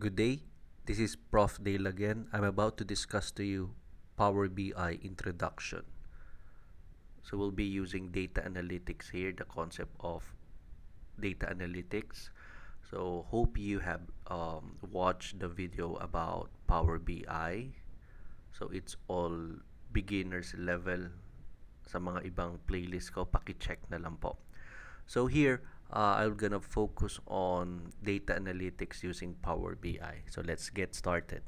Good day. This is Prof. Dale again. I'm about to discuss to you Power BI introduction. So we'll be using data analytics here, the concept of data analytics. So hope you have watched the video about Power BI. So it's all beginners level. Sa mga ibang playlist ko, paki-check na lang po. So here, I'm gonna focus on data analytics using Power BI. So let's get started.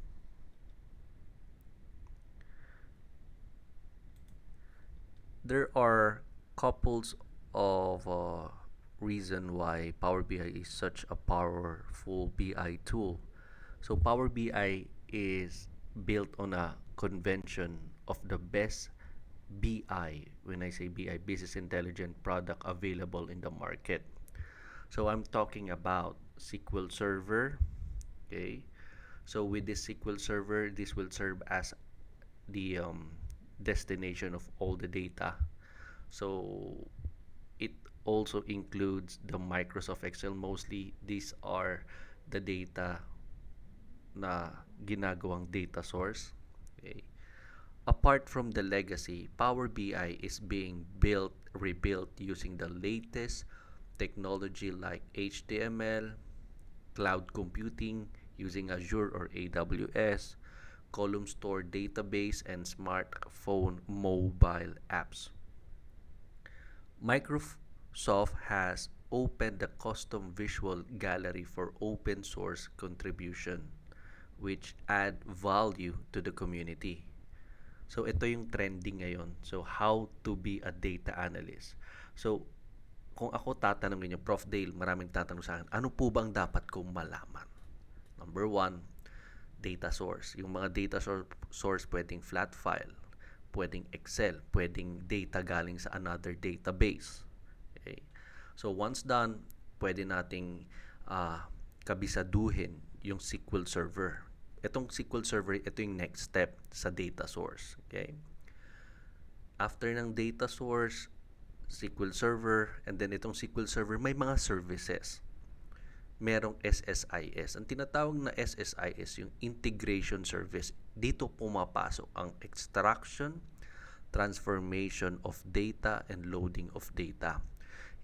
There are couples of reason why Power BI is such a powerful BI tool. So Power BI is built on a convention of the best BI. When I say BI, business intelligence product available in the market. So I'm talking about SQL Server. Okay. So with this SQL Server, this will serve as the destination of all the data. So it also includes the Microsoft Excel. Mostly, these are the data na ginagawang data source. Okay. Apart from the legacy, Power BI is being rebuilt using the latest technology like HTML, cloud computing using Azure or AWS, column store database, and smartphone mobile apps. Microsoft has opened the custom visual gallery for open source contribution, which add value to the community. So ito yung trending ngayon. So how to be a data analyst. So kung ako tatanungin niyo, Prof. Dale, maraming tatanong sa akin, ano po bang dapat kong malaman? Number one, data source. Yung mga data source pwedeng flat file, pwedeng Excel, pwedeng data galing sa another database. Okay? So once done, pwede nating kabisaduhin yung SQL Server. Itong SQL Server, ito yung next step sa data source. Okay? After ng data source, SQL Server, and then itong SQL Server, may mga services. Merong SSIS. Ang tinatawag na SSIS, yung Integration Service. Dito pumapasok ang extraction, transformation of data, and loading of data.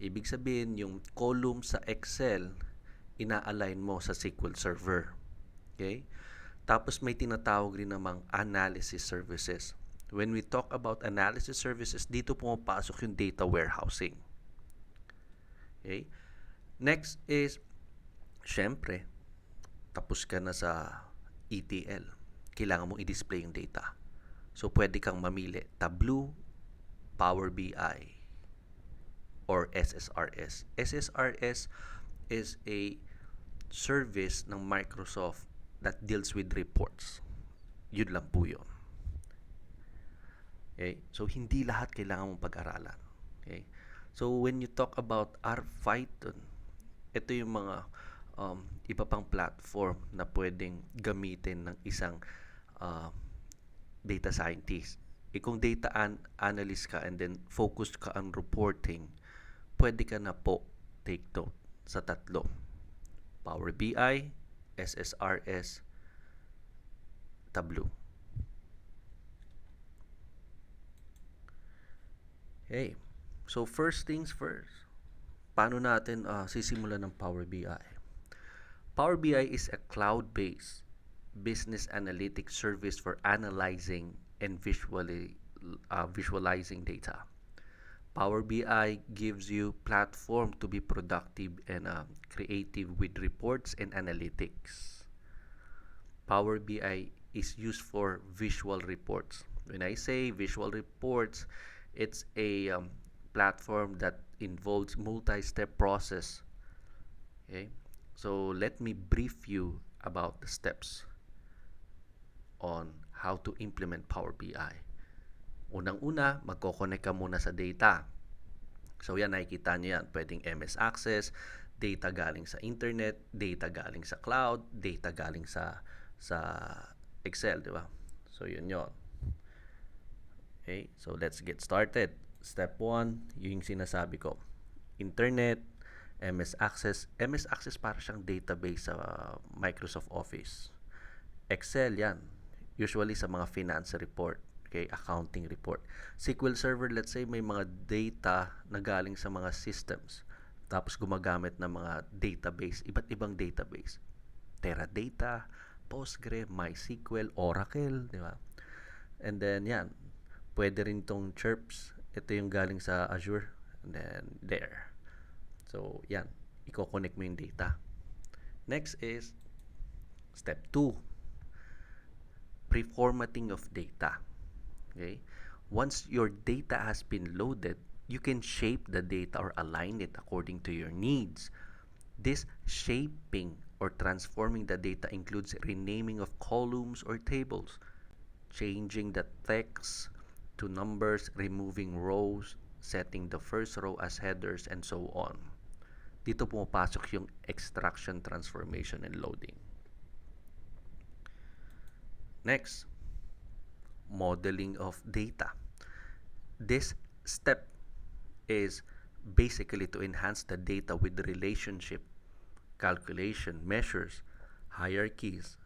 Ibig sabihin, yung column sa Excel, ina-align mo sa SQL Server. Okay? Tapos may tinatawag rin namang analysis services. When we talk about analysis services, dito pumapasok yung data warehousing. Okay? Next is, syempre, tapos ka na sa ETL. Kailangan mong i-display yung data. So, pwede kang mamili, Tableau, Power BI, or SSRS. SSRS is a service ng Microsoft that deals with reports. Yun lang po yun. Okay? So, hindi lahat kailangan mong pag-aralan. Okay? So, when you talk about R-Python, ito yung mga iba pang platform na pwedeng gamitin ng isang data scientist. Kung data analyst ka and then focused ka on reporting, pwede ka na po take note sa tatlo. Power BI, SSRS, Tableau. Okay. So first things first, paano natin sisimulan ng Power BI? Power BI is a cloud-based business analytics service for analyzing and visualizing data. Power BI gives you platform to be productive and creative with reports and analytics. Power BI is used for visual reports. When I say visual reports, it's a platform that involves multi-step process. Okay? So let me brief you about the steps on how to implement Power BI. Unang-una, magkoconnect ka muna sa data. So yan, nakikita nyo yan. Pwedeng MS Access, data galing sa internet, data galing sa cloud, data galing sa Excel, di ba? So yun. Okay, so let's get started. Step 1, yung sinasabi ko. Internet, MS Access para siyang database sa Microsoft Office. Excel yan. Usually sa mga finance report, okay, accounting report. SQL Server, let's say may mga data na galing sa mga systems. Tapos gumagamit ng mga database, iba't ibang database. Teradata, Postgre, MySQL, Oracle, di ba? And then yan, pwede rin tong chirps. Ito yung galing sa Azure. And then there. So, yan. Iko-connect mo yung data. Next is step 2. Preformatting of data. Okay? Once your data has been loaded, you can shape the data or align it according to your needs. This shaping or transforming the data includes renaming of columns or tables, changing the text to numbers, removing rows, setting the first row as headers, and so on. Dito pumapasok yung extraction, transformation, and loading. Next, modeling of data. This step is basically to enhance the data with the relationship, calculation, measures, hierarchies,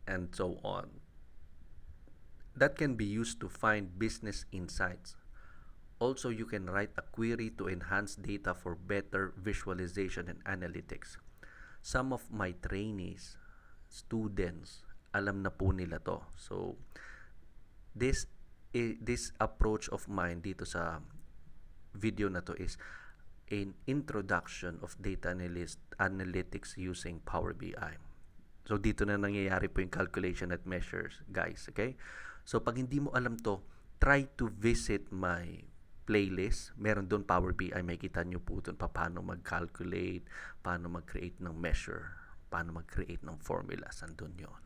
and so on. That can be used to find business insights. Also, you can write a query to enhance data for better visualization and analytics. Some of my trainees, students, alam na po nila to. So, this approach of mine dito sa video na to is an introduction of data analytics using Power BI. So, dito na nangyayari po yung calculation at measures, guys. Okay? So, pag hindi mo alam to, try to visit my playlist. Meron doon Power BI. May kita nyo po doon paano mag-calculate, paano mag-create ng measure, paano mag-create ng formulas. Andun yun.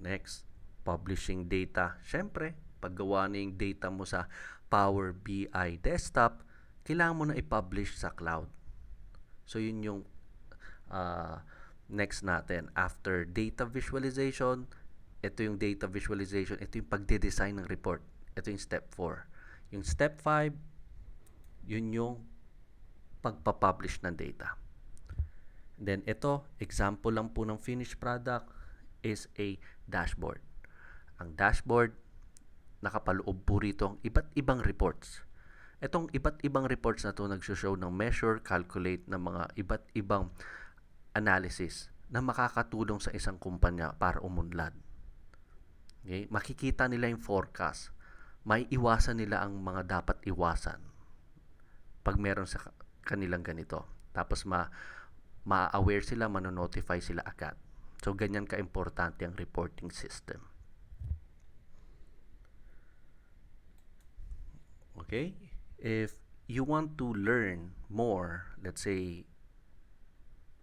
Next, publishing data. Siyempre, paggawa na yung data mo sa Power BI desktop, kailangan mo na i-publish sa cloud. So, yun yung next natin. After data visualization, ito yung data visualization, ito yung pagde-design ng report. Ito yung step 4. Yung step 5, yun yung pagpapublish ng data. Then ito, example lang po ng finished product is a dashboard. Ang dashboard, nakapaloob po rito ang iba't ibang reports. Itong iba't ibang reports na to nagsushow ng measure, calculate ng mga iba't ibang analysis na makakatulong sa isang kumpanya para umunlad. Okay? Makikita nila yung forecast. May iwasan nila ang mga dapat iwasan pag meron sa kanilang ganito. Tapos ma-aware sila, mano-notify sila agad. So, ganyan ka-importante ang reporting system. Okay? If you want to learn more, let's say,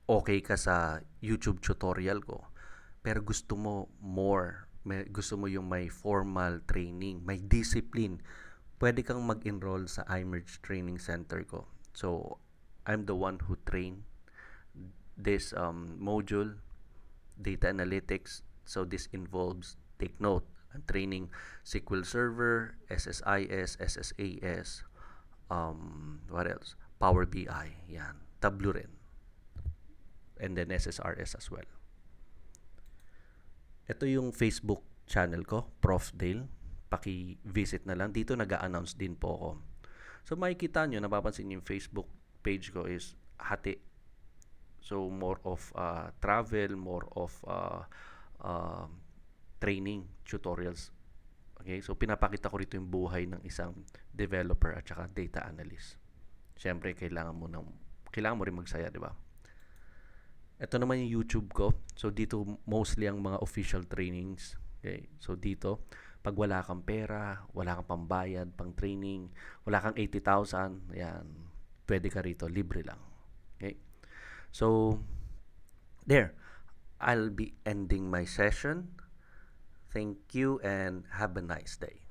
okay ka sa YouTube tutorial ko, pero gusto mo more, gusto mo yung may formal training, may discipline, pwede kang mag-enroll sa iMerge Training Center ko. So, I'm the one who train this module, data analytics. So, this involves, take note, I'm training SQL Server, SSIS, SSAS, what else? Power BI, yan. Tableau rin. And then SSRS as well. Ito yung Facebook channel ko, Prof. Dale. Paki-visit na lang. Dito nag-a-announce din po ako. So makikita nyo, napapansin nyo yung Facebook page ko is hati. So more of travel, more of training, tutorials. Okay? So pinapakita ko rito yung buhay ng isang developer at saka data analyst. Siyempre, kailangan mo rin magsaya, di ba? Ito naman yung YouTube ko. So, dito mostly ang mga official trainings. Okay? So, dito, pag wala kang pera, wala kang pambayad, pang training, wala kang 80,000, yan, pwede ka rito, libre lang. Okay? So, there. I'll be ending my session. Thank you and have a nice day.